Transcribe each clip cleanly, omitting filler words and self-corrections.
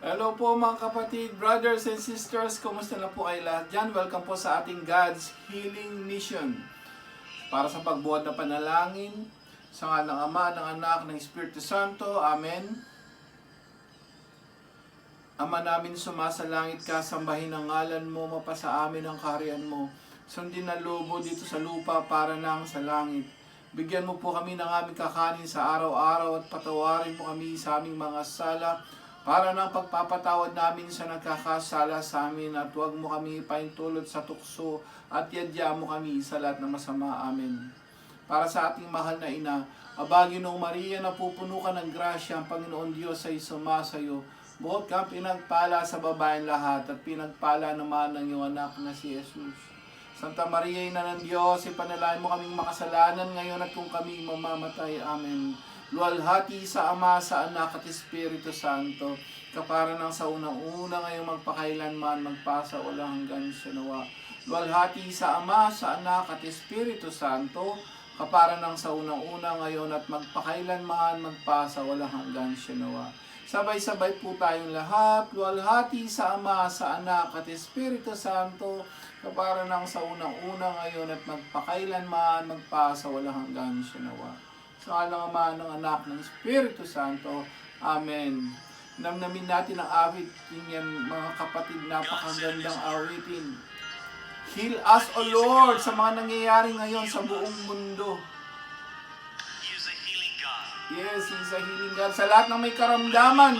Hello po mga kapatid, brothers and sisters, kumusta na po kayo lahat dyan? Welcome po sa ating God's Healing Mission. Para sa pagbuhat na panalangin, sa ngalan ng Ama, ng Anak, ng Espiritu Santo, Amen. Ama namin sumasalangit ka, sambahin ang ngalan mo, mapasa amin ang kaharian mo. Sundin na lobo dito sa lupa para nang sa langit. Bigyan mo po kami ng aming kakanin sa araw-araw at patawarin po kami sa aming mga sala para ng pagpapatawad namin sa nagkakasala sa amin at huwag mo kami ipaintulot sa tukso at yadya mo kami sa lahat ng masama. Amen. Para sa ating mahal na ina, Ginong Maria, napupuno ka ng grasya, ang Panginoon Diyos ay sumasayo. Bukod kang pinagpala sa babaeng lahat at pinagpala naman ng iyong anak na si Jesus. Santa Maria, Ina ng Diyos, ipanalangin mo kaming makasalanan ngayon at kung kami mamamatay. Amen. Luwalhati sa Ama, sa Anak at Espiritu Santo, kapara ng sa unang-una ngayong magpakailanman, magpasa walang hanggan siya nawa. Luwalhati sa Ama, sa Anak at Espiritu Santo, kapara ng sa unang-una ngayon at magpakailanman, magpasa walang hanggan siya nawa. Sabay-sabay po tayong lahat. Luwalhati sa Ama, sa Anak at Espiritu Santo, kapara ng sa unang-una ngayon at magpakailanman, magpasa walang hanggan siya nawa. Sa ngalan ng Ama, ng Anak, ng Espiritu Santo. Amen. Namnamin natin ang awitin yan, mga kapatid, napakagandang awitin. Heal us, O Lord, sa mga nangyayari ngayon sa buong mundo. Yes, He's a healing God. Sa lahat ng may karamdaman,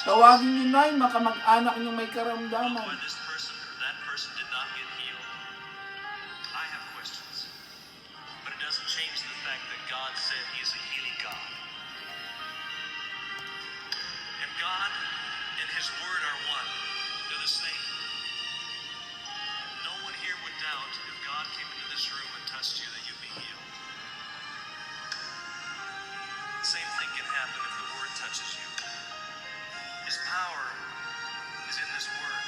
tawagin niyo na yung makamag-anak niyong may karamdaman. God and His Word are one. They're the same. No one here would doubt if God came into this room and touched you that you'd be healed. The same thing can happen if the Word touches you. His power is in this Word.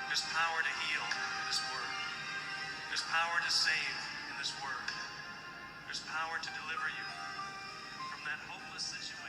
There's power to heal in this Word. There's power to save in this Word. There's power to deliver you from that hopeless situation.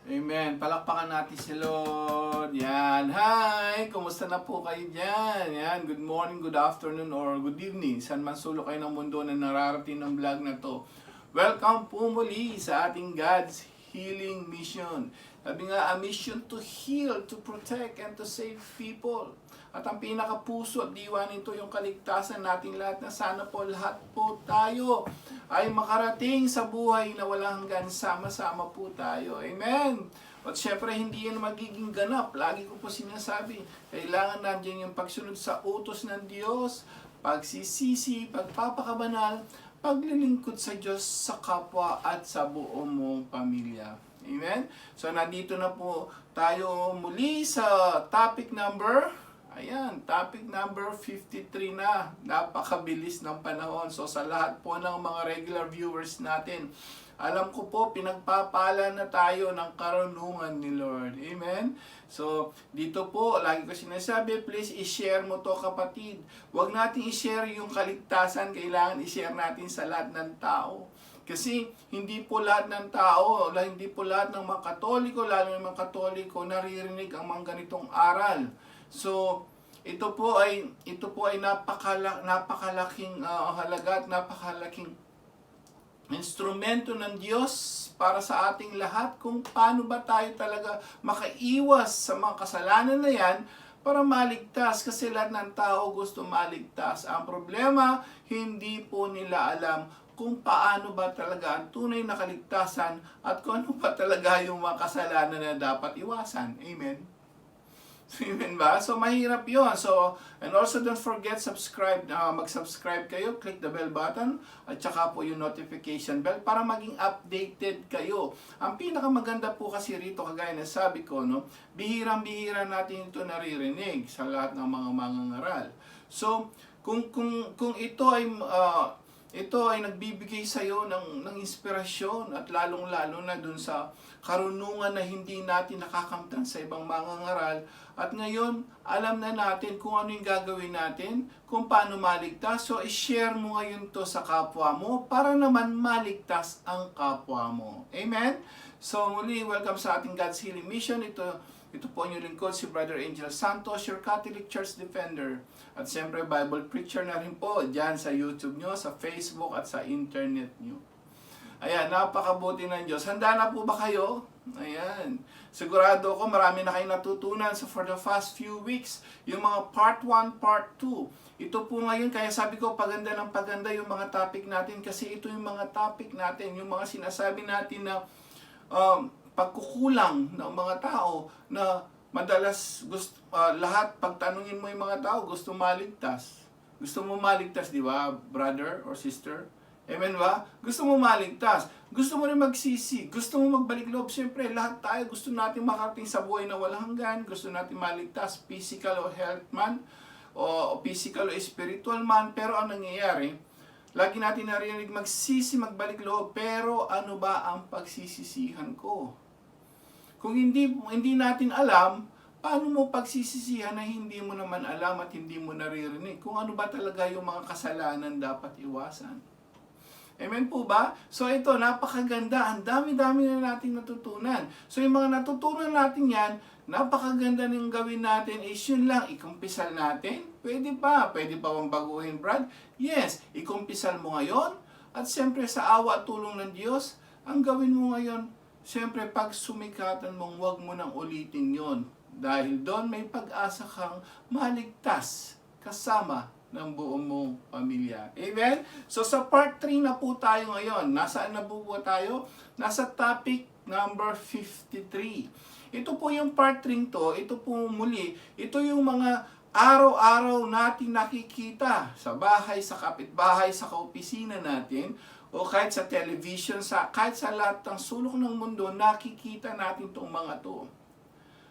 Amen. Palakpakan natin si Lord. Yan. Hi! Kumusta na po kayo dyan? Yan. Good morning, good afternoon, or good evening. San man sulok kayo ng mundo na nararating ng vlog na to. Welcome po muli sa ating God's Healing Mission. Sabi nga, a mission to heal, to protect, and to save people. At ang pinakapuso at diwa nito yung kaligtasan natin lahat na sana po lahat po tayo ay makarating sa buhay na walang hanggan, sama-sama po tayo. Amen! At syempre hindi yan magiging ganap. Lagi ko po sinasabi, kailangan nandiyan yung pagsunod sa utos ng Diyos, pagsisisi, pagpapakabanal, paglilingkod sa Diyos, sa kapwa at sa buong mong pamilya. Amen? So nandito na po tayo muli sa topic number 53 na. Napakabilis ng panahon. So sa lahat po ng mga regular viewers natin, alam ko po, pinagpapala na tayo ng karunungan ni Lord. Amen? So, dito po, lagi ko sinasabi, please i-share mo to kapatid. Huwag natin i-share yung kaligtasan, kailangan i-share natin sa lahat ng tao. Kasi hindi po lahat ng tao, hindi po lahat ng mga Katoliko, lalo ng mga Katoliko, naririnig ang mga ganitong aral. So, ito po ay napakalaking halaga at napakalaking instrumento ng Diyos para sa ating lahat kung paano ba tayo talaga makaiwas sa mga kasalanan na yan para maligtas, kasi lahat ng tao gusto maligtas. Ang problema, hindi po nila alam kung paano ba talaga ang tunay na kaligtasan at kung ano ba talaga yung mga kasalanan na dapat iwasan. Amen? Amen ba? So, mahirap yun. So, and also don't forget, mag-subscribe kayo, click the bell button, at saka po yung notification bell para maging updated kayo. Ang pinakamaganda po kasi rito, kagaya na sabi ko, no, bihirang-bihira natin ito naririnig sa lahat ng mga mangangaral. So, kung ito ay nagbibigay sa iyo ng inspirasyon at lalong-lalo na dun sa karunungan na hindi natin nakakamtan sa ibang mangangaral. At ngayon, alam na natin kung ano yung gagawin natin, kung paano maligtas. So, i-share mo ngayon to sa kapwa mo para naman maligtas ang kapwa mo. Amen? So muli, welcome sa ating God's Healing Mission. Ito po ang inyong lingkod, si Brother Angel Santos, your Catholic Church Defender. At siyempre, Bible Preacher na rin po dyan sa YouTube nyo, sa Facebook at sa internet nyo. Ayan, napakabuti ng Diyos. Handa na po ba kayo? Ayan. Sigurado ko marami na kayong natutunan. So for the past few weeks, yung mga part 1, part 2. Ito po ngayon, kaya sabi ko paganda ng paganda yung mga topic natin kasi ito yung mga topic natin, yung mga sinasabi natin na pagkukulang ng mga tao na madalas lahat pagtanungin mo yung mga tao gusto maligtas. Gusto mo maligtas, di ba, brother or sister? Amen ba? Gusto mo maligtas. Gusto mo rin magsisi. Gusto mo magbalik loob. Siyempre, lahat tayo gusto natin makarating sa buhay na walang hanggan. Gusto natin maligtas, physical o health man, o physical o spiritual man. Pero ang nangyayari, lagi natin narinig magsisi, magbalik loob. Pero ano ba ang pagsisisihan ko? Kung hindi natin alam, paano mo pagsisisihan na hindi mo naman alam at hindi mo naririnig? Kung ano ba talaga yung mga kasalanan dapat iwasan? Amen po ba? So ito, napakaganda. Ang dami-dami na natin natutunan. So yung mga natutunan natin yan, napakaganda ng gawin natin is yun lang, ikumpisal natin. Pwede pa bang baguhin, Brad? Yes, ikumpisal mo ngayon. At siyempre sa awa at tulong ng Diyos, ang gawin mo ngayon, siyempre pag sumikatan mong huwag mo nang ulitin yon. Dahil doon may pag-asa kang maligtas kasama ng buong mong pamilya. Amen? So sa part 3 na po tayo ngayon. Nasaan na po tayo? Nasa topic number 53. Ito po yung part 3 to. Ito po muli. Ito yung mga araw-araw natin nakikita sa bahay, sa kapitbahay, sa kaopisina natin, o kahit sa television, kahit sa lahat ng sulok ng mundo, nakikita natin itong mga to.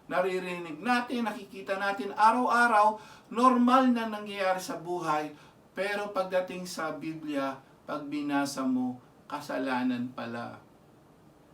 Naririnig natin, nakikita natin araw-araw, normal na nangyayari sa buhay, pero pagdating sa Biblia, pag binasa mo, kasalanan pala.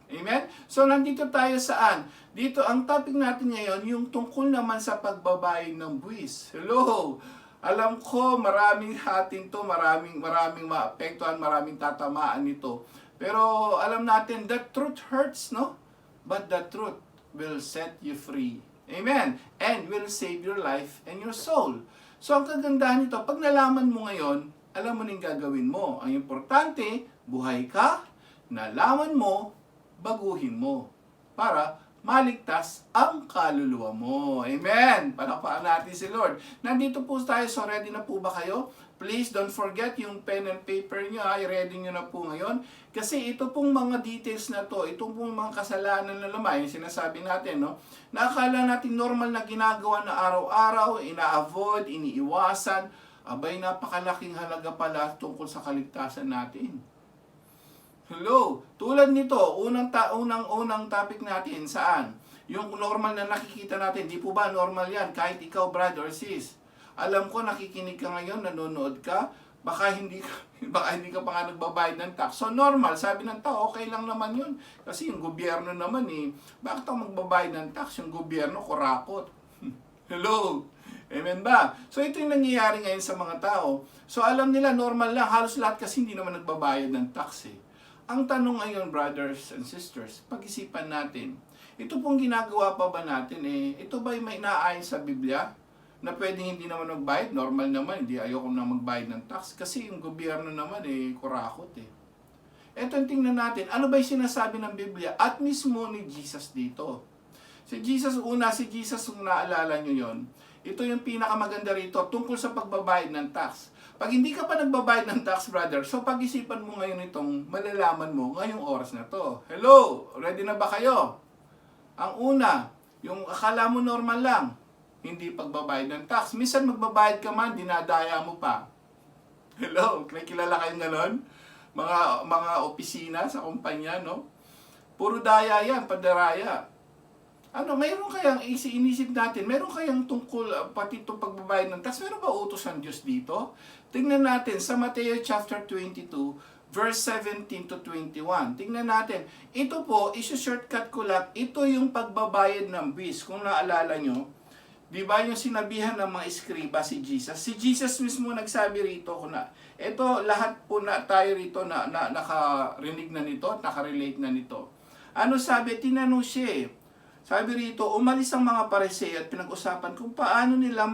Amen? So, nandito tayo saan? Dito, ang topic natin ngayon, yung tungkol naman sa pagbabayad ng buwis. Hello! Alam ko, maraming hatin to, maraming maapektuhan, maraming tatamaan nito. Pero, alam natin, the truth hurts, no? But the truth will set you free. Amen. And will save your life and your soul. So, ang kagandahan nito, pag nalaman mo ngayon, alam mo nang gagawin mo. Ang importante, buhay ka, nalaman mo, baguhin mo. Para maligtas ang kaluluwa mo. Amen. Palakpakan natin si Lord. Nandito po tayo. So, ready na po ba kayo? Please don't forget yung pen and paper nyo. I-ready nyo na po ngayon. Kasi ito pong mga details na to, itong pong mga kasalanan na naman, yung sinasabi natin, no? Nakakala natin normal na ginagawa na araw-araw, ina-avoid, iniiwasan. Abay, napakalaking halaga pala tungkol sa kaligtasan natin. Hello, tulad nito, unang topic natin, saan? Yung normal na nakikita natin, di po ba normal yan? Kahit ikaw, brother or sis. Alam ko, nakikinig ka ngayon, nanonood ka, baka hindi ka pa nga nagbabayad ng tax. So normal, sabi ng tao, okay lang naman yun. Kasi yung gobyerno naman bakit ako magbabayad ng tax? Yung gobyerno, kurakot. Hello? Amen ba? So ito yung nangyayari ngayon sa mga tao. So alam nila, normal lang, halos lahat kasi hindi naman nagbabayad ng tax Ang tanong ngayon, brothers and sisters, pag-isipan natin, ito pong ginagawa pa ba natin ito ba may inaayon sa Biblia? Na pwedeng hindi naman magbayad, normal naman, hindi ayoko na magbayad ng tax kasi yung gobyerno naman kurakot Ito yung tingnan natin, ano ba yung sinasabi ng Biblia at mismo ni Jesus dito? Si Jesus kung naalala nyo yon, ito yung pinakamaganda rito tungkol sa pagbabayad ng tax. Pag hindi ka pa nagbabayad ng tax, brother, so pag-isipan mo ngayon itong malalaman mo ngayong oras na to. Hello, ready na ba kayo? Ang una, yung akala mo normal lang, hindi pagbabayad ng tax. Minsan magbabayad ka man, dinadaya mo pa. Hello, may kilala kayong ganon? Mga opisina sa kumpanya, no? Puro daya yan, padaraya. Mayroon kayang inisip natin, mayroon kayang tungkol pati itong pagbabayad ng tax, mayroon ba utos ng Diyos dito? Tingnan natin sa Mateo chapter 22, verse 17 to 21. Tingnan natin. Ito po, isu-shortcut ko lang, ito yung pagbabayad ng buwis. Kung naalala nyo, di ba yung sinabihan ng mga eskriba si Jesus? Si Jesus mismo nagsabi rito, ito lahat po na tayo rito na nakarinig na nito, nakarelate na nito. Ano sabi? Tinanong siya eh. Sabi rito, umalis ang mga Pariseo at pinag-usapan kung paano nila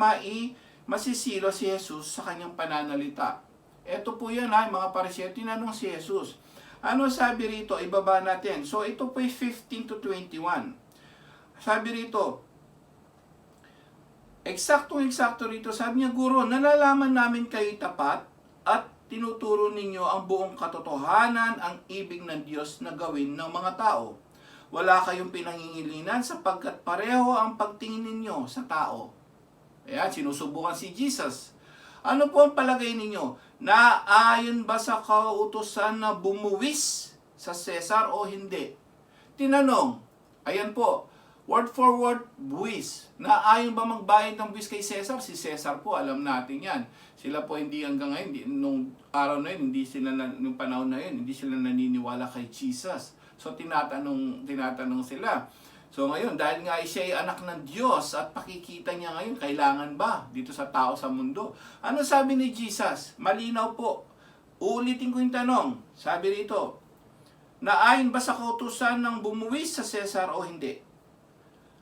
masisilo si Jesus sa kanyang pananalita. Ito po yan ha, mga Pariseo, tinanong si Jesus. Ano sabi rito? Ibaba natin. So ito po 15 to 21. Sabi rito, eksaktong-eksakto rito, sabi niya, Guro, nalalaman namin kayo tapat at tinuturo ninyo ang buong katotohanan, ang ibig ng Diyos na gawin ng mga tao. Wala kayong pinangingilinan sapagkat pareho ang pagtingin ninyo sa tao. Ayan, sinusubukan si Jesus. Ano po ang palagay ninyo? Naayon ba sa kautusan na bumuwis sa Cesar o hindi? Tinanong, ayan po, word for word, buwis. Naayon ba magbayad ng buwis kay Cesar? Si Cesar po, alam natin yan. Sila po hindi hanggang ngayon, nung araw na yun, nung panahon na yun, hindi sila naniniwala kay Jesus. So tinatanong sila. So ngayon, dahil nga siya ay anak ng Diyos at pakikita niya ngayon, kailangan ba dito sa tao sa mundo? Ano sabi ni Jesus? Malinaw po. Uulitin ko yung tanong. Sabi rito, naayon ba sa kautusan ng bumuwis sa Cesar o hindi?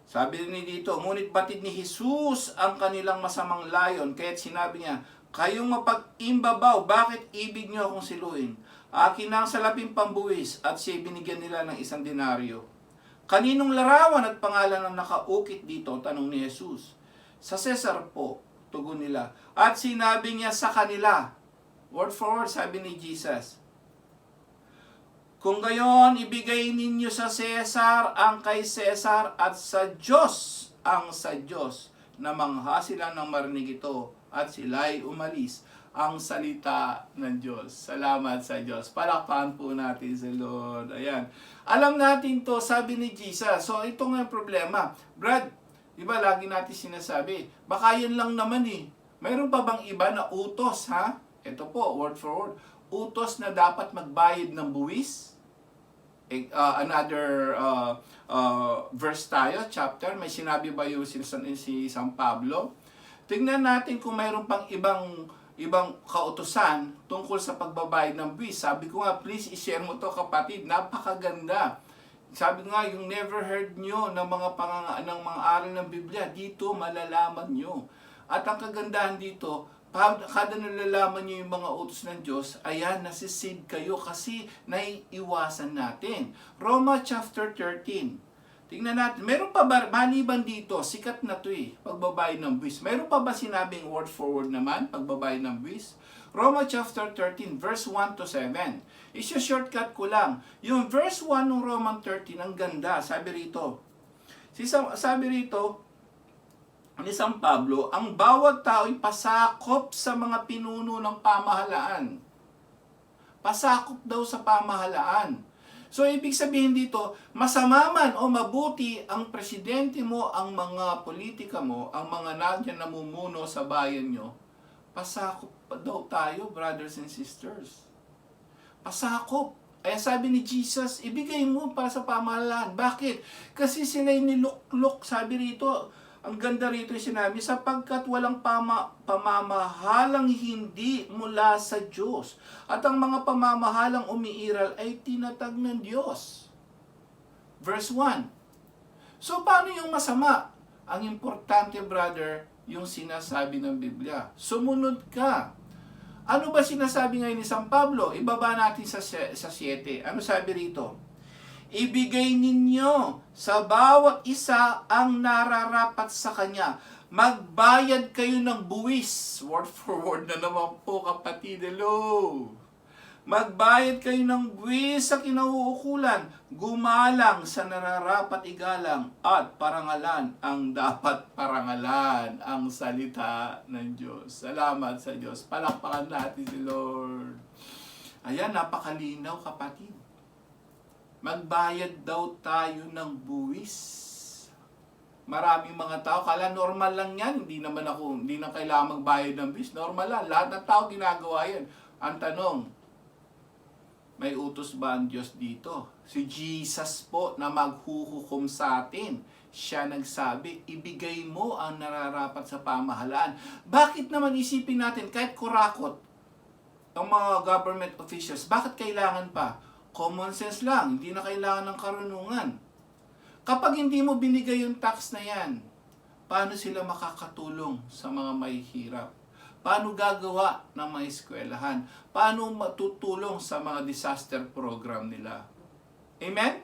Sabi ni dito, ngunit batid ni Jesus ang kanilang masamang layon, kaya't sinabi niya, kayong mapag-imbabaw, bakit ibig niyo akong siluin? Akin ang salaping pambuwis at siya binigyan nila ng 1 denaryo. Kaninong larawan at pangalan ang nakaukit dito? Tanong ni Jesus. Sa Cesar po, tugon nila. At sinabi niya sa kanila, word for word, sabi ni Jesus, kung gayon, ibigay ninyo sa Cesar ang kay Cesar at sa Diyos ang sa Diyos. Namangha sila ng marinig ito at sila'y umalis. Ang salita ng Diyos. Salamat sa Diyos. Palakpakan po natin sa Lord. Ayan. Alam natin to, sabi ni Jesus. So, ito nga yung problema. Brad, di ba lagi natin sinasabi, baka yan lang naman eh. Mayroon pa bang iba na utos, ha? Ito po, word for word. Utos na dapat magbayad ng buwis. Another verse tayo, chapter. May sinabi ba yung si San Pablo? Tingnan natin kung mayroon pang ibang kautusan tungkol sa pagbabayad ng buwis. Sabi ko nga, please i-share mo to kapatid. Napakaganda. Sabi nga, yung never heard nyo ng mga aral ng Biblia, dito malalaman nyo. At ang kagandahan dito, kada nalalaman nyo yung mga utos ng Diyos, ayan, nasisave kayo kasi naiiwasan natin. Roma chapter 13. Tingnan natin, meron pa ba, maliban dito, sikat na to eh, pagbabayad ng buwis. Meron pa ba sinabing word for word naman, pagbabayad ng buwis? Roma chapter 13, verse 1 to 7. Isya-shortcut ko lang. Yung verse 1 ng Roman 13, ang ganda, sabi rito. Sabi rito, ni San Pablo, ang bawat tao ay pasakop sa mga pinuno ng pamahalaan. Pasakop daw sa pamahalaan. So, ibig sabihin dito, masama man o mabuti ang presidente mo, ang mga politika mo, ang mga nandiyan namumuno sa bayan nyo, pasakop pa daw tayo, brothers and sisters. Pasakop. Kaya sabi ni Jesus, ibigay mo para sa pamahalaan. Bakit? Kasi sila'y niluklok, sabi rito, ang ganda rito yung sinabi, sapagkat walang pamamahalang hindi mula sa Diyos. At ang mga pamamahalang umiiral ay tinatag ng Diyos. Verse 1. So, paano yung masama? Ang importante, brother, yung sinasabi ng Biblia. Sumunod ka. Ano ba sinasabi ngayon ni San Pablo? Ibaba natin sa 7. Ano sabi rito? Ibigay ninyo sa bawat isa ang nararapat sa kanya. Magbayad kayo ng buwis. Word for word na naman po, kapatid. Hello. Magbayad kayo ng buwis sa kinauukulan. Gumalang sa nararapat igalang at parangalan ang dapat parangalan. Ang salita ng Diyos. Salamat sa Diyos. Palakpakan natin si Lord. Ayan, napakalinaw, kapatid. Magbayad daw tayo ng buwis. Maraming mga tao, kala normal lang yan. Hindi na kailangan magbayad ng buwis. Normal lang. Lahat ng tao ginagawa yan. Ang tanong, may utos ba ang Diyos dito? Si Jesus po na maghuhukom sa atin. Siya nagsabi, ibigay mo ang nararapat sa pamahalaan. Bakit naman isipin natin, kahit kurakot, ang mga government officials, bakit kailangan pa? Common sense lang, hindi na kailangan ng karunungan. Kapag hindi mo binigay yung tax na yan, paano sila makakatulong sa mga mahihirap? Paano gagawa ng mga eskwelahan? Paano matutulong sa mga disaster program nila? Amen?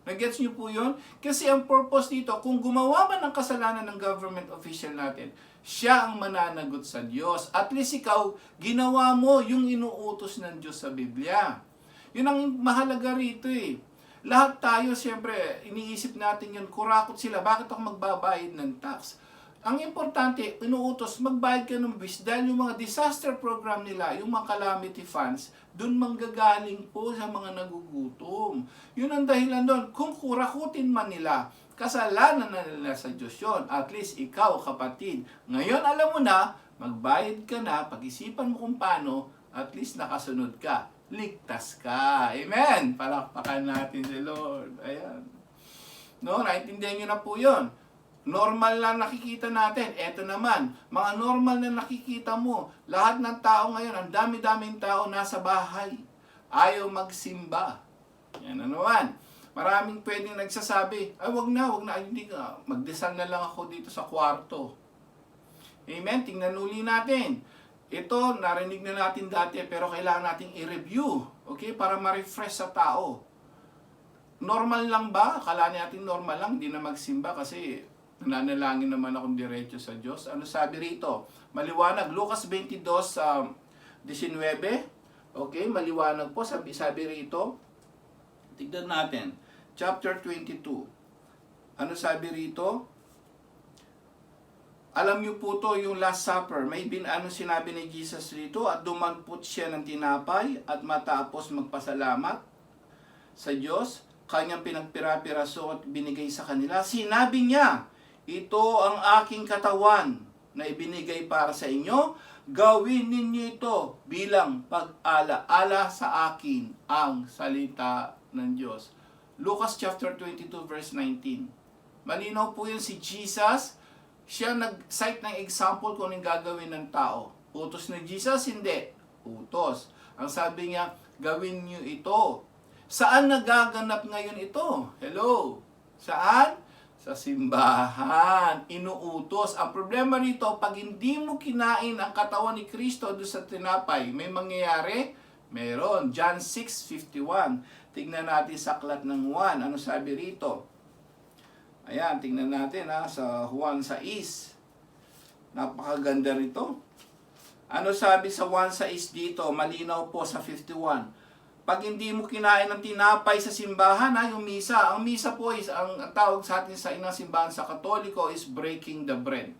Nagets niyo po yun? Kasi ang purpose dito, kung gumawa man ng kasalanan ng government official natin, siya ang mananagot sa Diyos. At least ikaw, ginawa mo yung inuutos ng Diyos sa Biblia. Yun ang mahalaga rito eh. Lahat tayo, siyempre, iniisip natin yun, kurakot sila, bakit ako magbabayad ng tax? Ang importante, inuutos, magbayad ka ng buwis dahil yung mga disaster program nila, yung mga calamity funds, doon manggagaling po sa mga nagugutom. Yun ang dahilan doon. Kung kurakutin man nila, kasalanan na nila sa Diyos yun. At least ikaw, kapatid, ngayon alam mo na, magbayad ka na, pag-isipan mo kung paano, at least nakasunod ka. Ligtas ka. Amen! Palakpakan natin si Lord. Ayan. No, naintindihan nyo na po yun. Normal lang nakikita natin. Eto naman, mga normal na nakikita mo. Lahat ng tao ngayon, ang dami-daming tao nasa bahay. Ayaw magsimba. Yan na naman. Maraming pwedeng nagsasabi, ay wag na, hindi ka. Magdasal na lang ako dito sa kwarto. Amen? Tingnan uli natin. Ito, narinig na natin dati, pero kailangan nating i-review. Okay? Para ma-refresh sa tao. Normal lang ba? Akala natin normal lang, hindi na magsimba kasi nananalangin naman akong diretso sa Diyos. Ano sabi rito? Maliwanag. Lucas 22:19. Okay, maliwanag po. Sabi rito. Tignan natin. Chapter 22. Ano sabi rito? Alam niyo po to yung Last Supper. Ano sinabi ni Jesus rito? At dumampot siya ng tinapay at matapos magpasalamat sa Diyos, kanyang pinagpira-piraso at binigay sa kanila. Sinabi niya, ito ang aking katawan na ibinigay para sa inyo. Gawin ninyo ito bilang pag-ala-ala sa akin ang salita ng Diyos. Lucas chapter 22 verse 19. Malinaw po yun si Jesus. Siya nag-cite ng example kung anong gagawin ng tao. Utos ni Jesus? Hindi. Utos. Ang sabi niya, gawin niyo ito. Saan nagaganap ngayon ito? Hello? Saan? Sa simbahan. Inuutos. Ang problema rito, pag hindi mo kinain ang katawan ni Kristo doon sa tinapay, may mangyayari? Meron. John 6:51. Tignan natin sa aklat ng Juan. Ano sabi rito? Ayan, tingnan natin sa Juan 6. Napakaganda rito. Ano sabi sa Juan 6 dito? Malinaw po sa 51. Pag hindi mo kinain ng tinapay sa simbahan, yung misa. Ang misa po is, ang tawag sa atin sa inang simbahan sa Katoliko is breaking the bread.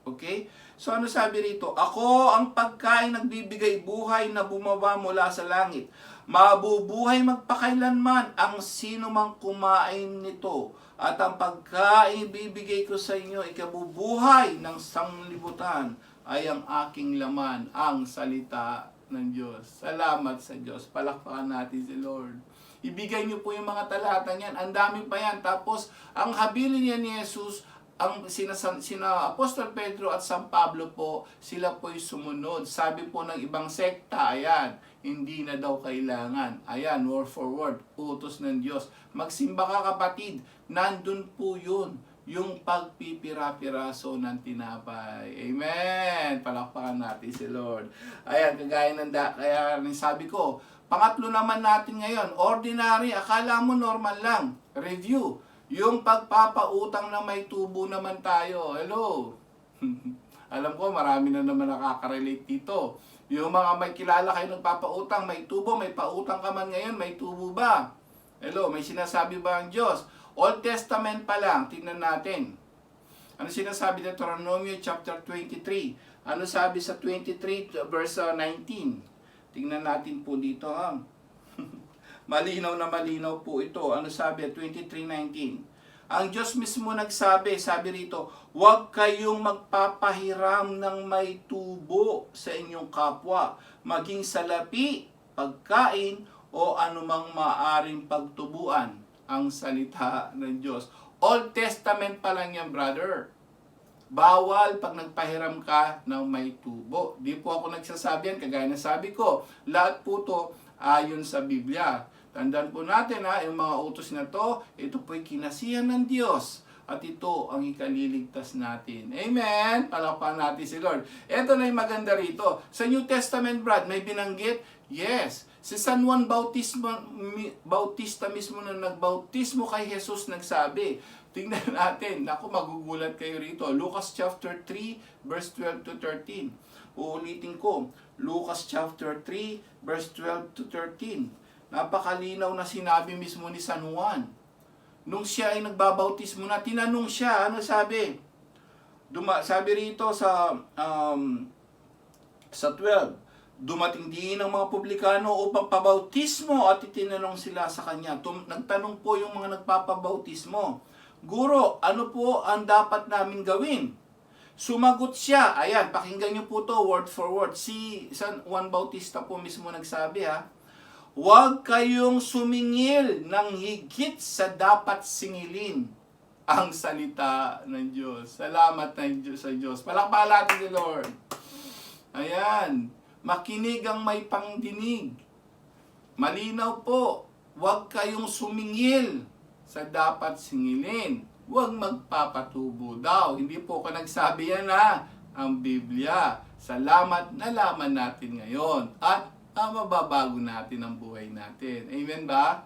Okay? So ano sabi rito? Ako ang pagkain nagbibigay buhay na bumawa mula sa langit. Mabubuhay magpakailanman ang sino mang kumain nito. At ang pagkain bibigay ko sa inyo, ikabubuhay ng sanglibutan ay ang aking laman, ang salita ng Diyos. Salamat sa Diyos. Palakpakan natin si Lord. Ibigay niyo po yung mga talatang yan. Ang dami pa yan. Tapos, ang habilin niya ni Jesus, ang sina Apostol Pedro at San Pablo po, sila po'y sumunod. Sabi po ng ibang sekta, ayan, hindi na daw kailangan. Ayan, word for word, utos ng Diyos. Magsimba ka kapatid, nandun po yun, yung pagpipira-piraso ng tinapay. Amen! Palakpakan natin si Lord. Ayan, kagaya kaya sabi ko, pangatlo naman natin ngayon, ordinary, akala mo normal lang. Review. Yung pagpapautang na may tubo naman tayo. Hello? Alam ko, marami na naman nakaka-relate dito. Yung mga may kilala kayo nagpapautang, may tubo, may pautang ka man ngayon, may tubo ba? Hello, may sinasabi ba ang Diyos? Old Testament pa lang, tingnan natin. Ano sinasabi ng Deuteronomy chapter 23? Ano sabi sa 23 verse 19? Tingnan natin po dito ha. Malinaw na malinaw po ito. Ano sabi? 23:19. Ang Diyos mismo nagsabi, sabi rito, huwag kayong magpapahiram ng may tubo sa inyong kapwa, maging salapi, pagkain, o anumang maaring pagtubuan, ang salita ng Diyos. Old Testament pa lang yan, brother. Bawal pag nagpahiram ka ng may tubo. Di po ako nagsasabi yan, kagaya na sabi ko. Lahat po to ayon sa Biblia. Tandaan po natin yung mga utos na to, ito po'y kinasihan ng Diyos. At ito ang ikaliligtas natin. Amen? Palakpakan natin si Lord. Ito na yung maganda rito. Sa New Testament, Brad, may binanggit? Yes. Si San Juan Bautista mismo na nagbautismo kay Jesus nagsabi. Tingnan natin. Naku, magugulat kayo rito. Lucas chapter 3, verse 12 to 13. Uulitin ko. Lucas chapter 3, verse 12 to 13. Napakalinaw na sinabi mismo ni San Juan. Nung siya ay nagbabautismo na, tinanong siya, ano sabi? Sabi rito sa 12, dumating din ang mga publikano upang pabautismo at itinanong sila sa kanya. Nagtanong po yung mga nagpapabautismo, Guro, ano po ang dapat namin gawin? Sumagot siya, ayan, pakinggan niyo po to word for word. Si San Juan Bautista po mismo nagsabi huwag kayong sumingil ng higit sa dapat singilin ang salita ng Diyos. Salamat ng Diyos sa Diyos. Palakpakan natin si Lord. Ayan. Makinig ang may pangdinig. Malinaw po. Huwag kayong sumingil sa dapat singilin. Huwag magpapatubo daw. Hindi po ko nagsabi yan ang Biblia. Salamat na laman natin ngayon. At mababago natin ang buhay natin. Amen ba?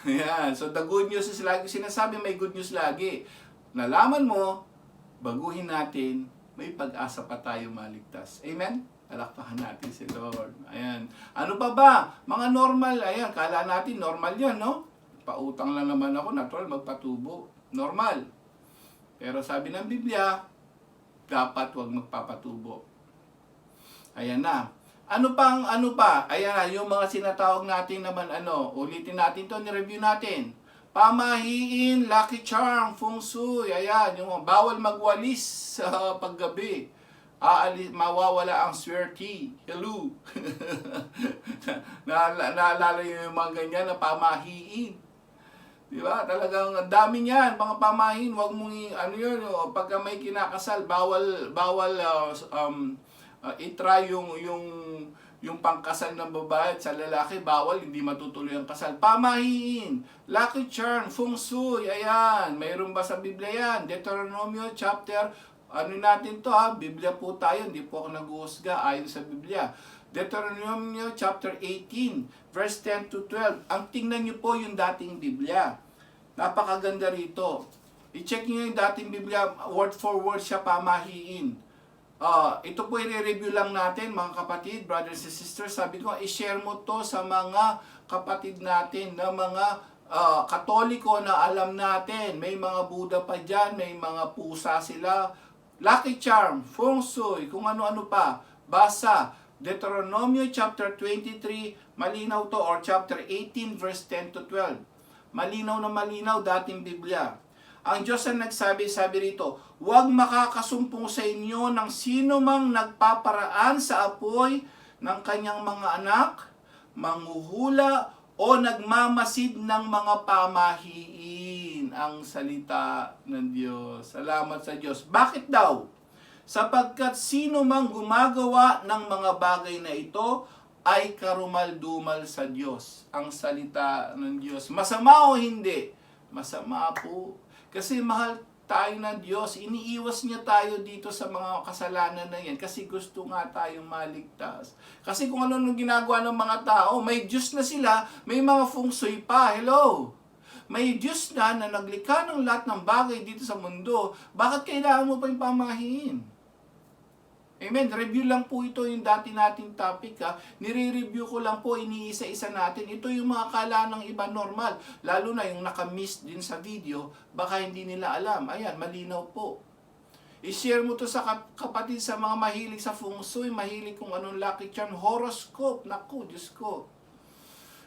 Ayan. So the good news is lagi sinasabi, may good news lagi. Nalaman mo, baguhin natin, may pag-asa pa tayo maligtas. Amen? Palakpakan natin si Lord. Ayan. Ano pa ba? Mga normal. Ayan, kala natin normal yan, no? Pautang lang naman ako, natural, magpatubo. Normal. Pero sabi ng Biblia, dapat wag magpapatubo. Ayan na. Ano pa? Ayan na, yung mga sinatawag natin naman ulitin natin to, ni-review natin. Pamahiin, lucky charm, feng shui, ayan, yung bawal magwalis sa paggabi. Mawawala ang swerte. Hello. Naalala yung mga ganyan na pamahiin. Di ba? Talagang ang dami niyan, mga pamahiin. Huwag mong, pagka may kinakasal, bawal i-try yung pangkasal ng babae at sa lalaki, bawal, hindi matutuloy ang kasal. Pamahiin, lucky charm, feng shui, ayan. Mayroon ba sa Biblia yan? Deuteronomio chapter, natin to Biblia po tayo, hindi po ako nag-uusga ayon sa Biblia. Deuteronomio chapter 18, verse 10 to 12. Ang tingnan nyo po yung dating Biblia. Napakaganda rito. I-check nyo yung dating Biblia, word for word siya pamahiin. Ito po i-review lang natin mga kapatid, brothers and sisters. Sabi ko, i-share mo to sa mga kapatid natin na mga Katoliko na alam natin. May mga Buddha pa dyan, may mga pusa sila. Lucky charm, feng shui, kung ano-ano pa. Basa, Deuteronomio chapter 23, malinaw to, or chapter 18 verse 10 to 12. Malinaw na malinaw dating Biblia. Ang Diyos ang sabi rito, huwag makakasumpong sa inyo ng sino mang nagpaparaan sa apoy ng kanyang mga anak, manghuhula, o nagmamasid ng mga pamahiin. Ang salita ng Diyos. Salamat sa Diyos. Bakit daw? Sapagkat sino mang gumagawa ng mga bagay na ito ay karumal-dumal sa Diyos. Ang salita ng Diyos. Masama o hindi? Masama po. Kasi mahal tayo ng Diyos, iniiwas niya tayo dito sa mga kasalanan na yan kasi gusto nga tayong maligtas. Kasi kung ano nung ginagawa ng mga tao, may Diyos na sila, may mga feng shui pa. Hello! May Diyos na naglikha ng lahat ng bagay dito sa mundo. Bakit kailangan mo pa yung pamahiin? Amen. Review lang po ito yung dati nating topic Nire-review ko lang po, iniisa-isa natin. Ito yung mga akala ng iba normal. Lalo na yung nakamiss din sa video, baka hindi nila alam. Ayan, malinaw po. I-share mo to sa kapatid sa mga mahilig sa feng shui, mahilig kung anong lucky charm, horoscope. Naku, Diyos ko.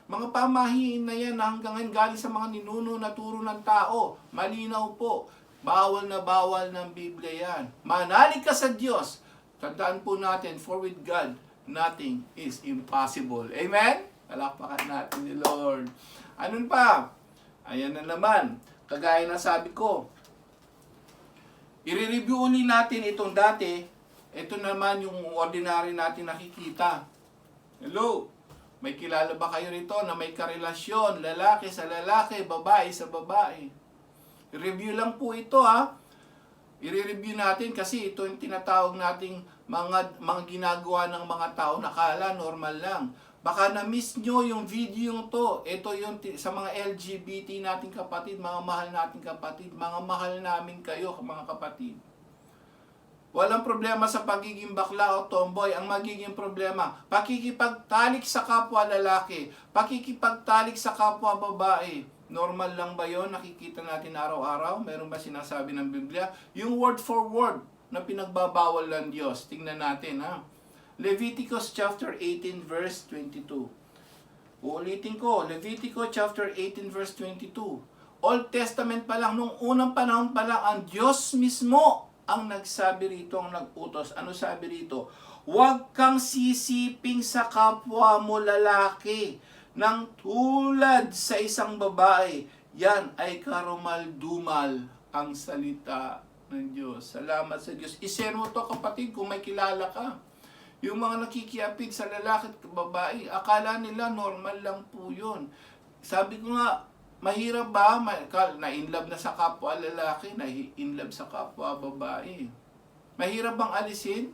Mga pamahiin na yan hanggang ngayon galing sa mga ninuno na turo ng tao. Malinaw po. Bawal na bawal ng Biblia yan. Manalig ka sa Diyos. Tandaan po natin, for with God, nothing is impossible. Amen? Palakpakan natin ni Lord. Anong pa? Ayan na naman. Kagaya na sabi ko, i-review uli natin itong dati. Ito naman yung ordinary natin nakikita. Hello? May kilala ba kayo rito na may karelasyon, lalaki sa lalaki, babae sa babae? Review lang po ito ha. I-review natin kasi ito yung tinatawag nating mga ginagawa ng mga tao nakala normal lang. Baka na-miss nyo yung video yung to. Ito yung sa mga LGBT nating kapatid, mga mahal nating kapatid, mga mahal namin kayo mga kapatid. Walang problema sa pagiging bakla o tomboy. Ang magiging problema, pakikipagtalik sa kapwa lalaki, pakikipagtalik sa kapwa babae. Normal lang ba yon? Nakikita natin araw-araw? Meron ba sinasabi ng Biblia? Yung word for word na pinagbabawal ng Diyos. Tingnan natin ha. Leviticus chapter 18 verse 22. Uulitin ko, Leviticus chapter 18 verse 22. Old Testament pa lang, nung unang panahon pa lang, ang Diyos mismo ang nagsabi rito, ang nag-utos. Ano sabi rito? Huwag kang sisiping sa kapwa mo lalaki ng tulad sa isang babae. Yan ay karumal-dumal ang salita ng Diyos. Salamat sa Diyos. I-share mo to kapatid kung may kilala ka. Yung mga nakikiapid sa lalaki at babae, akala nila normal lang po yun. Sabi ko nga, mahirap ba na-inlove na sa kapwa lalaki, na-inlove sa kapwa babae? Mahirap bang alisin?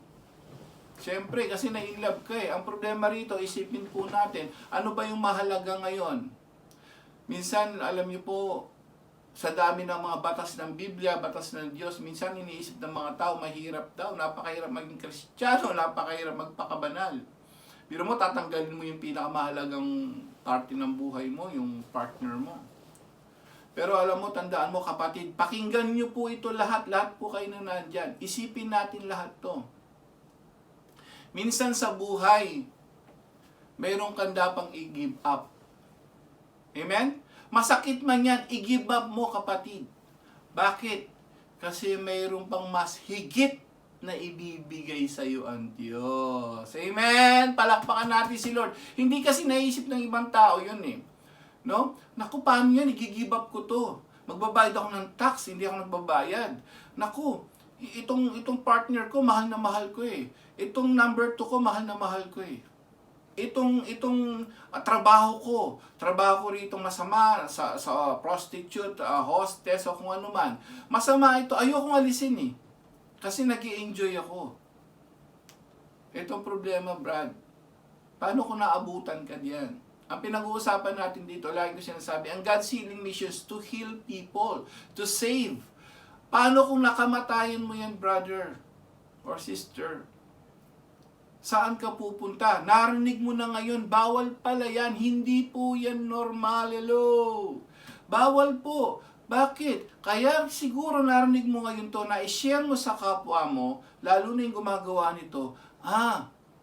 Siyempre, kasi na-inlove ka eh. Ang problema rito, isipin po natin, ano ba yung mahalaga ngayon? Minsan, alam niyo po, sa dami ng mga batas ng Biblia, batas ng Diyos, minsan iniisip ng mga tao, mahirap daw, napakahirap maging Kristiyano, napakahirap magpakabanal. Pero mo, tatanggalin mo yung pinakamahalagang parte ng buhay mo, yung partner mo. Pero alam mo, tandaan mo kapatid, pakinggan nyo po ito lahat po kayo na nandyan. Isipin natin lahat to. Minsan sa buhay, mayroong kang dapang i-give up. Amen? Masakit man yan, i-give up mo kapatid. Bakit? Kasi mayroon pang mas higit na ibibigay sa iyo ang Diyos. Amen? Palakpakan natin si Lord. Hindi kasi naisip ng ibang tao yun eh. No? Naku, paano yan? I-give up ko to. Magbabayad ako ng tax, hindi ako nagbabayad. Naku, itong partner ko, mahal na mahal ko eh. Itong number 2 ko, mahal na mahal ko eh. Itong trabaho ko rito masama sa prostitute, hostess o kung ano man. Masama ito, ayokong alisin eh. Kasi nag-i-enjoy ako. Itong problema, Brad. Paano kung naabutan ka diyan? Ang pinag-uusapan natin dito, lagi ko sinasabi, ang God's healing mission is to heal people, to save. Paano kung nakamatayan mo yan, brother or sister? Saan ka pupunta? Narinig mo na ngayon, bawal pala yan. Hindi po yan normal. Hello. Bawal po. Bakit? Kaya siguro narinig mo ngayon to na i-share mo sa kapwa mo, lalo na yung gumagawa nito,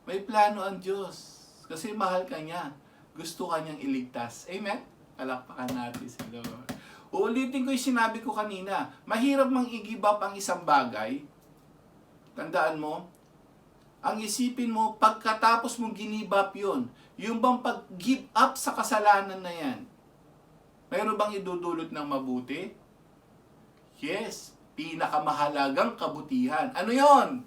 may plano ang Diyos. Kasi mahal ka niya. Gusto ka niyang iligtas. Amen? Palakpakan natin si Lord. Uulitin ko yung sinabi ko kanina. Mahirap mang i-give up ang isang bagay. Tandaan mo, ang isipin mo, pagkatapos mong give up yun, yung bang pag-give up sa kasalanan na yan, mayroon bang idudulot ng mabuti? Yes, pinakamahalagang kabutihan. Ano yon?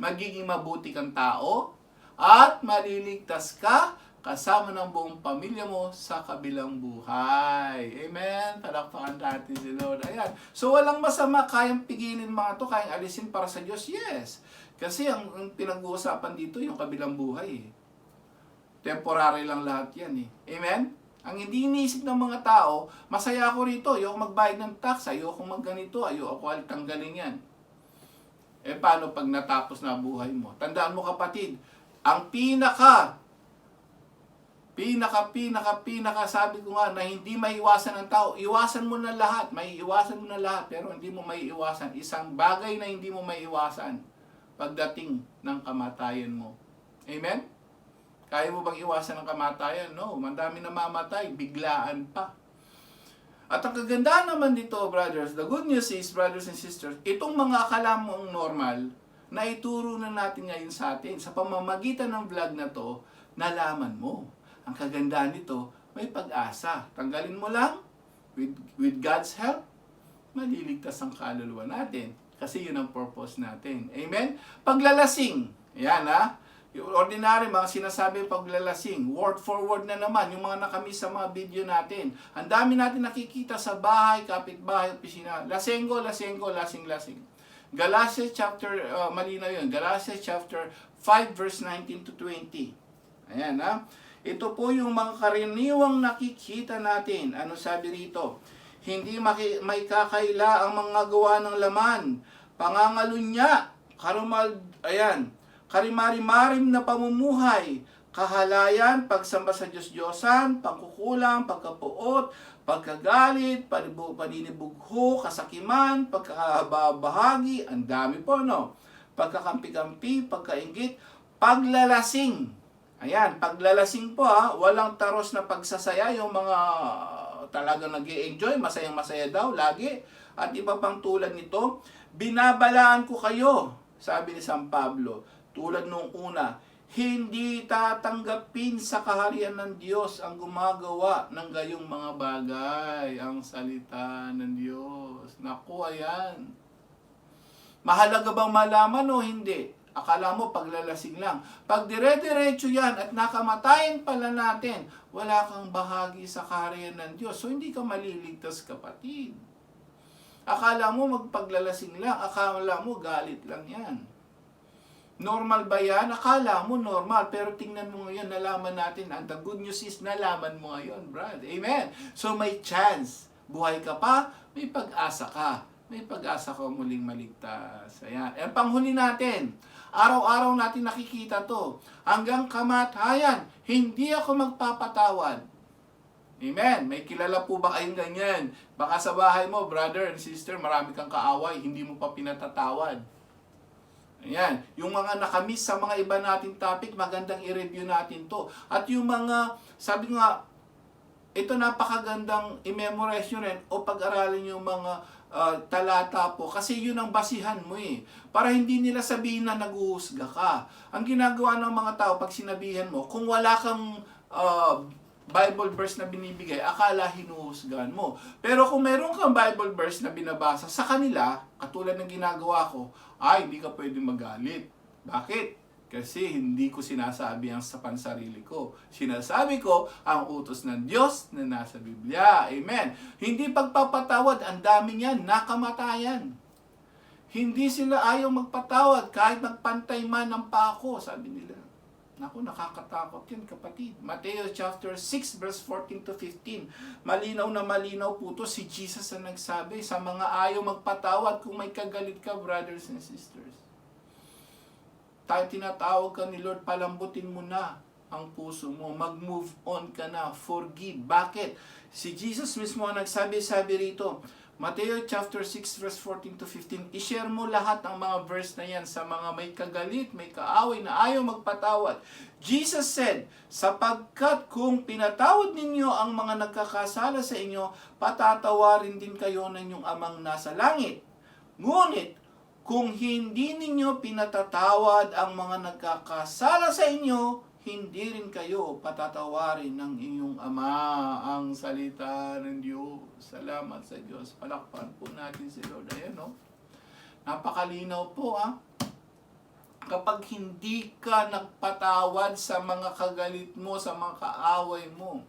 Magiging mabuti kang tao at maliligtas ka kasama ng buong pamilya mo sa kabilang buhay. Amen? Palakpakan natin si Lord. Ayan. So, walang masama. Kayang pigilin mga to, kayang alisin para sa Diyos? Yes. Kasi ang pinag-uusapan dito, yung kabilang buhay. Temporary lang lahat yan eh. Amen? Ang hindi iniisip ng mga tao, masaya ako rito, ayoko magbayad ng tax, ayoko magganito, ayoko tanggalin yan. Eh paano pag natapos na buhay mo? Tandaan mo kapatid, ang pinaka sabi ko nga na hindi maiwasan ng tao, iwasan mo na lahat, maiiwasan mo na lahat, pero hindi mo maiiwasan. Isang bagay na hindi mo maiiwasan pagdating ng kamatayan mo. Amen? Kaya mo bang iwasan ang kamatayan? No, mandami na mamatay, biglaan pa. At ang kagandahan naman dito, brothers, the good news is, brothers and sisters, itong mga akala mong normal, na ituro na natin ngayon sa atin. Sa pamamagitan ng vlog na to, nalaman mo. Ang kagandahan nito, may pag-asa. Tanggalin mo lang, with God's help, maliligtas ang kaluluwa natin. Kasi yun ang purpose natin. Amen? Paglalasing. Ayan ha. Yung ordinary, mga sinasabi paglalasing, word for word na naman, yung mga nakamiss sa mga video natin. Ang dami natin nakikita sa bahay, kapitbahay, opisina. Lasenggo, lasing-lasing. Galatians chapter, malinaw yun, Galatians chapter 5 verse 19 to 20. Ayan ha. Ito po yung mga karaniwang nakikita natin. Ano sabi rito? Hindi may kakaila ang mga gawa ng laman. Pangangalunya, karimari-marim na pamumuhay, kahalayan, pagsamba sa Diyos-Diyosan, pagkukulang, pagkapuot, pagkagalit, paninibugho, kasakiman, pagkababahagi, ang dami po, no? Pagkakampi-kampi, pagkaingit, paglalasing. Ayan, paglalasing po ha, walang taros na pagsasaya, yung mga talagang nag-i-enjoy, masayang-masaya daw, lagi. At iba pang tulad nito, binabalaan ko kayo, sabi ni San Pablo, tulad nung una, hindi tatanggapin sa kaharian ng Diyos ang gumagawa ng gayong mga bagay. Ang salita ng Diyos. Naku, ayan. Mahalaga bang malaman o hindi? Akala mo paglalasing lang. Pag dire-diretso yan at nakamatayin pala natin, wala kang bahagi sa kaharian ng Diyos. So hindi ka maliligtas, kapatid. Akala mo magpaglalasing lang. Akala mo galit lang yan. Normal ba yan? Akala mo normal. Pero tingnan mo ngayon, nalaman natin. And the good news is, nalaman mo ngayon, brad. Amen. So may chance. Buhay ka pa, may pag-asa ka. May pag-asa ka muling maligtas. Ayan. Ang panghuli natin. Araw-araw natin nakikita to. Hanggang kamatayan, hindi ako magpapatawad. Amen. May kilala po ba kayong ganyan? Baka sa bahay mo, brother and sister, marami kang kaaway, hindi mo pa pinatatawad. Ayan. Yung mga nakamiss sa mga iba nating topic, magandang i-review natin to. At yung mga, sabi nga, ito napakagandang i-memorize nyo rin o pag-aralin yung mga talata po. Kasi yun ang basihan mo eh. Para hindi nila sabihin na nag-uusga ka. Ang ginagawa ng mga tao pag sinabihan mo, kung wala kang Bible verse na binibigay, akala hinuhusgahan mo. Pero kung meron kang Bible verse na binabasa sa kanila, katulad ng ginagawa ko, ay, hindi ka pwede magalit. Bakit? Kasi hindi ko sinasabi ang sa pansarili ko. Sinasabi ko ang utos ng Diyos na nasa Biblia. Amen. Hindi pagpapatawad, ang dami niyan, nakamatayan. Hindi sila ayaw magpatawad kahit magpantay man ng pako, sabi nila. Naku, nakakatakot yan, kapatid. Mateo chapter 6 verse 14 to 15. Malinaw na malinaw po to, si Jesus ang nagsabi sa mga ayaw magpatawad. Kung may kagalit ka, brothers and sisters, tayo tinatawag ka ni Lord, palambutin mo na ang puso mo. Mag-move on ka na. Forgive. Bakit? Si Jesus mismo ang nagsabi rito, Mateo chapter 6 verse 14 to 15, i-share mo lahat ng mga verse na yan sa mga may kagalit, may kaaway na ayaw magpatawad. Jesus said, sapagkat kung pinatawad ninyo ang mga nagkakasala sa inyo, patatawarin din kayo ng inyong amang nasa langit. Ngunit, kung hindi ninyo pinatatawad ang mga nagkakasala sa inyo, hindi rin kayo patatawarin ng inyong Ama. Ang salita ng Diyos. Salamat sa Diyos. Palakpan po natin si Lord. Ayan, no? Napakalinaw po, Kapag hindi ka nagpatawad sa mga kagalit mo, sa mga kaaway mo,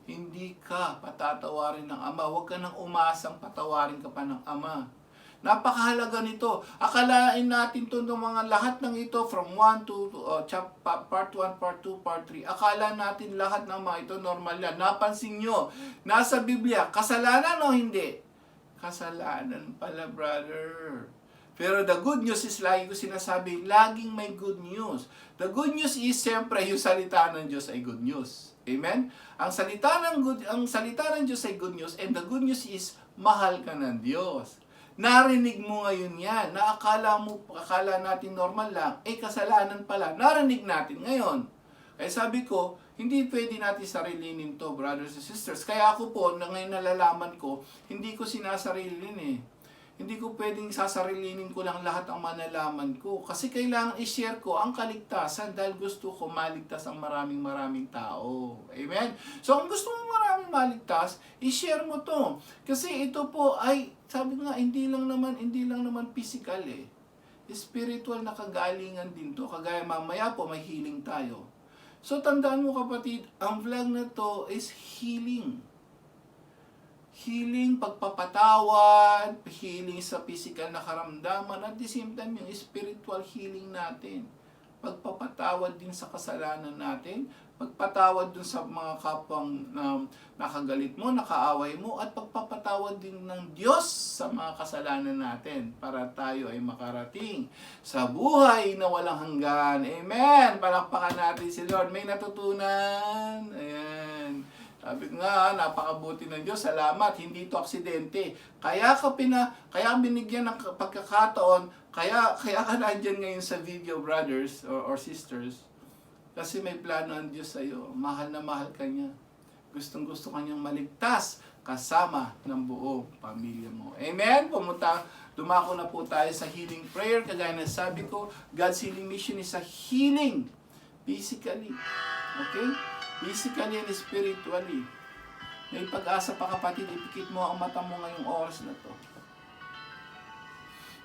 hindi ka patatawarin ng Ama. Huwag ka nang umasang patawarin ka pa ng Ama. Napakahalaga nito. Akalain natin ito ng mga lahat ng ito from 1 to part 1, part 2, part 3. Akala natin lahat ng mga ito normal yan. Napansin nyo, nasa Biblia, kasalanan o hindi? Kasalanan pala, brother. Pero the good news is, lagi ko sinasabi, laging may good news. The good news is, siyempre, yung salita ng Diyos ay good news. Amen? Ang salita ng Diyos ay good news, and the good news is, mahal ka ng Diyos. Narinig mo ngayon yan, na akala natin normal lang, kasalanan pala. Narinig natin ngayon. Kaya sabi ko, hindi pwede natin sarilinin to, brothers and sisters. Kaya ako po, na ngayon nalalaman ko, hindi ko sinasarilin Hindi ko pwedeng sasarilinin ko lang lahat ang manalaman ko. Kasi kailangan i-share ko ang kaligtasan dahil gusto ko maligtas ang maraming tao. Amen? So kung gusto mo maraming maligtas, i-share mo to. Kasi ito po ay, sabi nga, hindi lang naman physical Spiritual na kagalingan din to. Kagaya mamaya po, may healing tayo. So, tandaan mo kapatid, ang vlog na to is healing. Healing, pagpapatawad, healing sa physical na karamdaman, at the same time, yung spiritual healing natin. Pagpapatawad din sa kasalanan natin, pagpatawad dun sa mga kapwang nakagalit mo, nakaaway mo, at pagpapatawad din ng Diyos sa mga kasalanan natin para tayo ay makarating sa buhay na walang hanggan. Amen! Palakpakan natin si Lord. May natutunan. Ayan. Sabi nga, napakabuti ng Diyos. Salamat. Hindi ito aksidente. Kaya binigyan ng pagkakataon, kaya ka nandyan ngayon sa video, brothers or sisters. Kasi may plano ang Diyos sa iyo. Mahal na mahal ka niya. Gustong-gusto ka niyang maligtas kasama ng buong pamilya mo. Amen? Dumako na po tayo sa healing prayer. Kagaya na sabi ko, God's healing mission is a healing. Physically. Okay? Physically and spiritually. May pag-asa pa kapatid. Ipikit mo ang mata mo ngayong oras na to.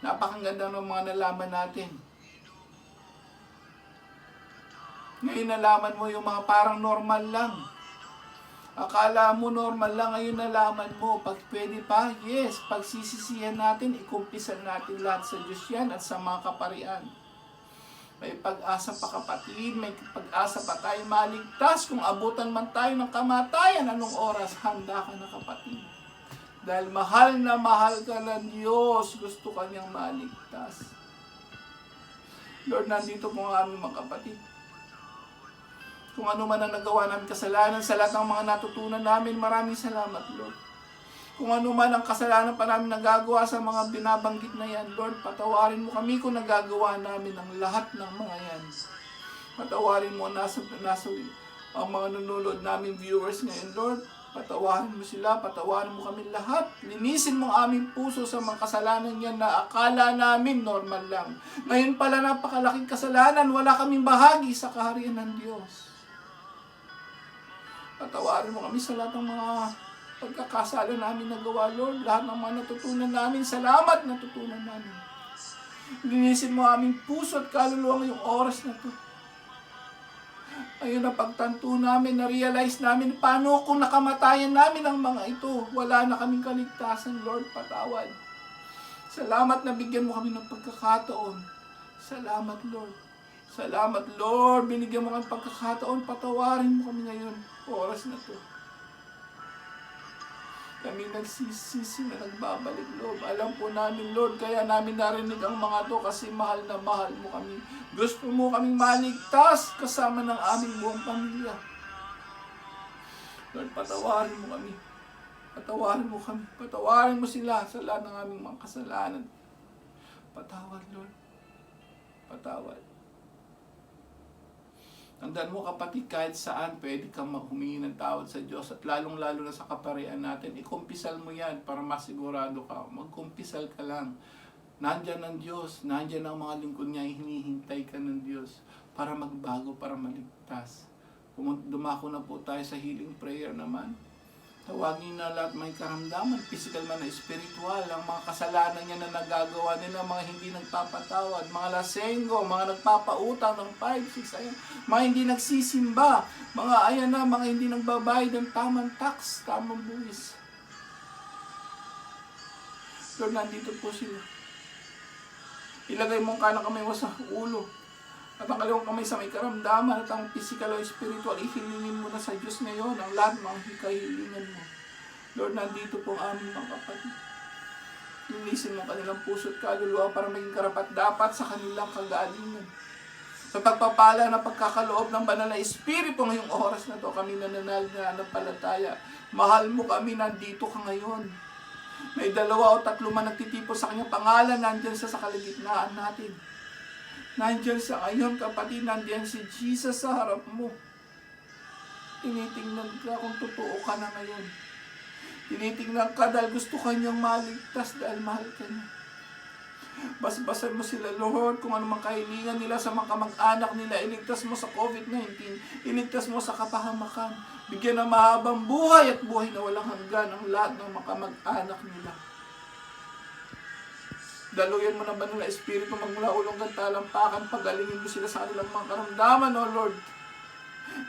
Napakaganda ng mga nalaman natin. Ngayon nalaman mo yung mga parang normal lang. Akala mo normal lang, ngayon nalaman mo. Pag pwede pa, yes, pagsisisihan natin, ikumpisan natin lahat sa Diyos yan at sa mga kaparian. May pag-asa pa kapatid, may pag-asa pa tayo maligtas. Kung abutan man tayo ng kamatayan, anong oras, handa ka na kapatid. Dahil mahal na mahal ka ng Diyos, gusto ka niyang maligtas. Lord, nandito po ang aming mga kapatid. Kung ano man ang nagawa namin kasalanan sa lahat ng mga natutunan namin, maraming salamat, Lord. Kung ano man ang kasalanan pa namin nagagawa sa mga binabanggit na yan, Lord, patawarin mo kami kung nagagawa namin ang lahat ng mga yan. Patawarin mo nasa ang mga nanonood namin viewers ngayon, Lord. Patawarin mo sila, patawarin mo kami lahat. Linisin mo ang aming puso sa mga kasalanan yan na akala namin normal lang. Ngayon pala napakalaking kasalanan, wala kaming bahagi sa kaharian ng Diyos. Patawarin mo kami sa lahat ng mga pagkakasala namin nagawa, Lord. Lahat ng mga natutunan namin, salamat natutunan namin. Linisin mo aming puso at kaluluwa ngayong oras na to. Ayun na pagtanto namin, na-realize namin paano kung nakamatayan namin ang mga ito. Wala na kaming kaligtasan, Lord, patawad. Salamat na bigyan mo kami ng pagkakataon. Salamat, Lord. Salamat, Lord. Binigyan mo kami ng pagkakataon. Patawarin mo kami ngayon. Oras na to. Kami nagsisisi na nagbabalik, Lord. Alam po namin, Lord, kaya namin narinig ang mga to kasi mahal na mahal mo kami. Gusto mo kaming maligtas kasama ng aming buong pamilya. Lord, patawarin mo kami. Patawarin mo kami. Patawarin mo sila sa lahat ng aming mga kasalanan. Patawad, Lord. Patawad. Tandaan mo kapatid, kahit saan pwede kang humingi ng tawad sa Diyos at lalong-lalo na sa kaparian natin. Ikumpisal mo yan para masigurado ka. Magkumpisal ka lang. Nandyan ang Diyos, nandyan ang mga lingkod niya, hinihintay ka ng Diyos para magbago, para maligtas. Dumako na po tayo sa healing prayer naman. Tawagin na lahat may karamdaman, physical man na spiritual, ang mga kasalanan niya na nagagawa nila, mga hindi nagpapatawad, mga lasenggo, mga nagpapautang ng 5, 6, ayan, mga hindi nagsisimba, mga ayan na, mga hindi nagbabayad ng tamang tax, tamang buwis. Lord, nandito po sila. Ilagay mo ang kanang kamay mo sa ulo. At ang kalawang kamay sa may karamdaman at ang physical o spiritual, ihilingin mo na sa Diyos ngayon ang lahat ng hikahilingan mo. Lord, nandito po ang aming mga kapatid. Linisin mo kanilang puso at kaluluwa para maging karapat-dapat sa kanilang kagalingan. Sa pagpapala na pagkakaloob ng banal na Espiritu ngayong oras na to, kami nananalig na anampalataya. Mahal mo kami, nandito ka ngayon. May 2 o 3 man nagtitipon sa kanyang pangalan, nandyan sa kalagitnaan natin. Nandiyan sa ngayon, kapatid, nandiyan si Jesus sa harap mo. Tinitingnan ka kung totoo ka na ngayon. Tinitingnan ka dahil gusto ka niyang maligtas dahil mahal ka niya. Basbasan mo sila, Lord, kung anumang kahilingan nila sa mga kamag-anak nila. Iligtas mo sa COVID-19. Iligtas mo sa kapahamakan. Bigyan ng mahabang buhay at buhay na walang hanggan ang lahat ng mga kamag-anak nila. Daluyan mo ng banal na espiritu magmula ulong hanggang talampakan. Pagalingin mo sila sa kanilang mga karamdaman, O Lord.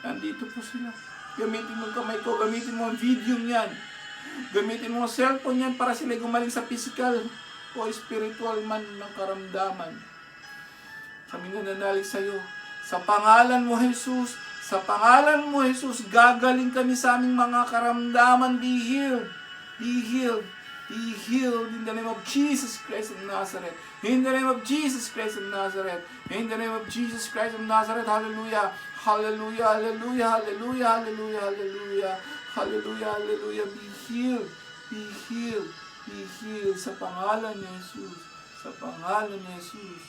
Nandito po sila. Gamitin mo ang kamay ko, gamitin mo ang video niyan. Gamitin mo ang cellphone niyan para sila gumaling sa physical o spiritual man ng karamdaman. Kami nananalig sa iyo. Sa pangalan mo, Jesus, sa pangalan mo, Jesus, gagaling kami sa aming mga karamdaman. Be healed. Be healed. Be healed in the name of Jesus Christ of Nazareth. In the name of Jesus Christ of Nazareth. In the name of Jesus Christ of Nazareth. Hallelujah. Hallelujah. Hallelujah. Hallelujah. Hallelujah. Hallelujah. Hallelujah. Hallelujah. Be healed. Be healed. Be healed sa pangalan ni Jesus. Sa pangalan ni Jesus.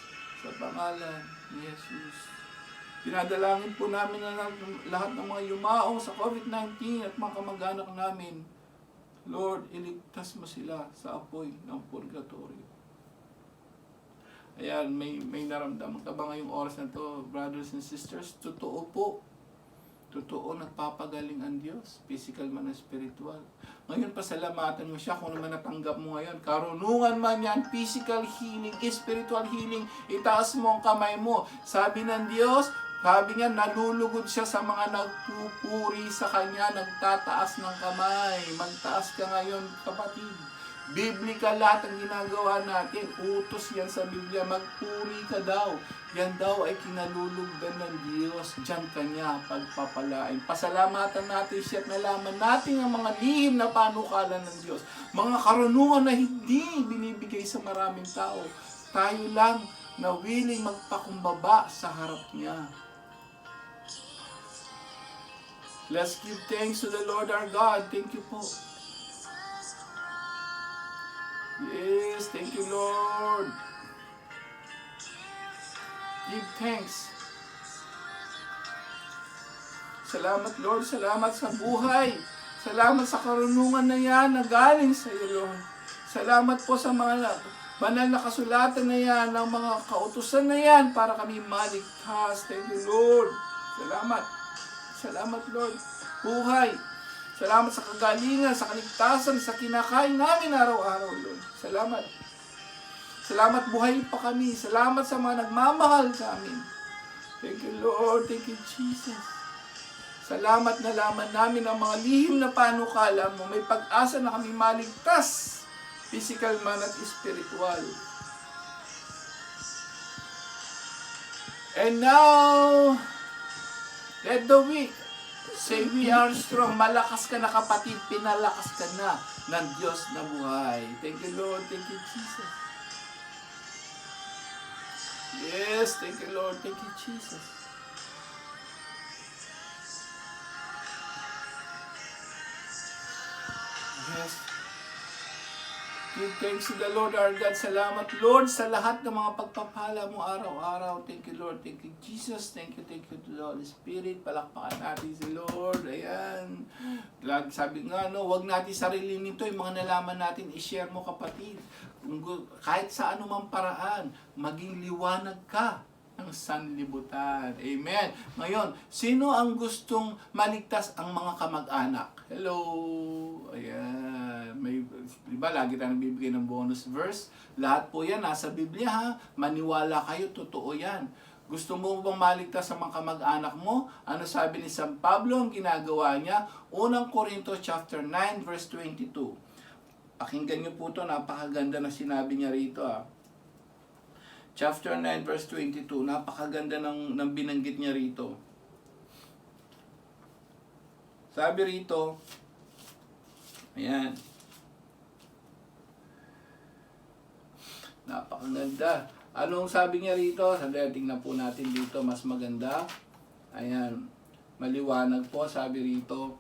Sa pangalan ni Jesus. Pinadalangin po namin na lahat ng mga yumaong sa COVID-19 at mga kamag-anak namin. Lord, iligtas mo sila sa apoy ng purgatorio. Ayan, may naramdaman ka ba ngayong oras na to, brothers and sisters? Totoo po. Totoo, nagpapagaling ang Diyos. Physical man o spiritual. Ngayon, pasalamatan mo siya kung naman natanggap mo ngayon. Karunungan man yan, physical healing, spiritual healing. Itaas mo ang kamay mo. Sabi ng Diyos, sabi niya, nalulugod siya sa mga nagpupuri sa Kanya, nagtataas ng kamay. Magtaas ka ngayon, kapatid. Biblical lahat ang ginagawa natin. Utos yan sa Biblia. Magpuri ka daw. Yan daw ay kinalulugdan ng Diyos. Diyan Kanya pagpapalain. Pasalamatan natin siya at nalaman natin ang mga lihim na panukalan ng Diyos. Mga karunungan na hindi binibigay sa maraming tao. Tayo lang na willing magpakumbaba sa harap niya. Let's give thanks to the Lord our God. Thank you po. Yes, thank you, Lord. Give thanks. Salamat, Lord. Salamat sa buhay. Salamat sa karunungan na yan na galing sa iyo, Lord. Salamat po sa mga banal na kasulatan na yan, ng mga kautusan na yan para kami maligtas. Thank you, Lord. Salamat. Salamat, Lord. Buhay. Salamat sa kagalingan, sa kaligtasan, sa kinakain namin araw-araw, Lord. Salamat. Salamat, buhay pa kami. Salamat sa mga nagmamahal sa amin. Thank you, Lord. Thank you, Jesus. Salamat na laman namin ang mga lihim na panukala mo. May pag-asa na kami maligtas. Physical man at spiritual. And now, let the weak say we are strong. Malakas ka na, kapatid. Pinalakas ka na ng Diyos na buhay. Thank you, Lord. Thank you, Jesus. Yes, thank you, Lord. Thank you, Jesus. Yes. Give thanks to the Lord our God. Salamat, Lord, sa lahat ng mga pagpapala mo araw-araw. Thank you, Lord. Thank you, Jesus. Thank you to the Holy Spirit. Palakpakan natin si Lord. Ayan. Sabi nga, no, wag natin sarili nito. Yung mga nalaman natin, i-share mo, kapatid. Kahit sa anumang paraan, maging liwanag ka ng sanlibutan. Amen. Ngayon, sino ang gustong maligtas? Ang mga kamag-anak. Hello. Ayan. Diba, lagi tayo nagbibigay ng bonus verse. Lahat po yan, nasa Biblia ha. Maniwala kayo, totoo yan. Gusto mo bang maligtas sa mga kamag-anak mo? Ano sabi ni San Pablo ang ginagawa niya? Unang Corinto chapter 9 verse 22. Pakinggan niyo po ito, napakaganda na sinabi niya rito ha. Chapter 9 verse 22, napakaganda ng binanggit niya rito. Sabi rito, ayan, napakaganda. Anong sabi niya rito? Sandali, tingnan po natin dito, mas maganda. Ayan, maliwanag po, sabi rito,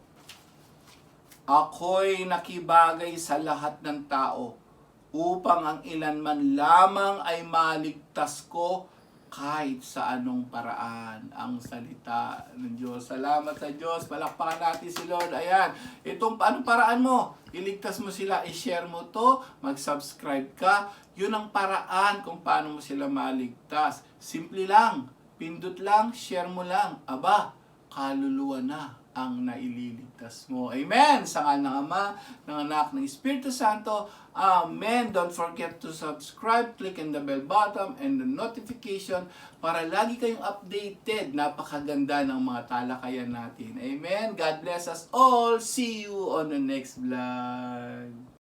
ako'y nakibagay sa lahat ng tao upang ang ilan man lamang ay maligtas ko kahit sa anong paraan. Ang salita ng Diyos. Salamat sa Diyos. Palakpakan natin si Lord. Ayan. Itong anong paraan mo? Iligtas mo sila. I-share mo to. Mag-subscribe ka. Yun ang paraan kung paano mo sila maligtas. Simple lang. Pindot lang. Share mo lang. Aba, kaluluwa na ang naililigtas mo. Amen! Sa ngalan ng Ama, ng Anak, ng Espiritu Santo. Amen! Don't forget to subscribe, click on the bell button and the notification para lagi kayong updated. Napakaganda ng mga talakayan natin. Amen! God bless us all! See you on the next vlog!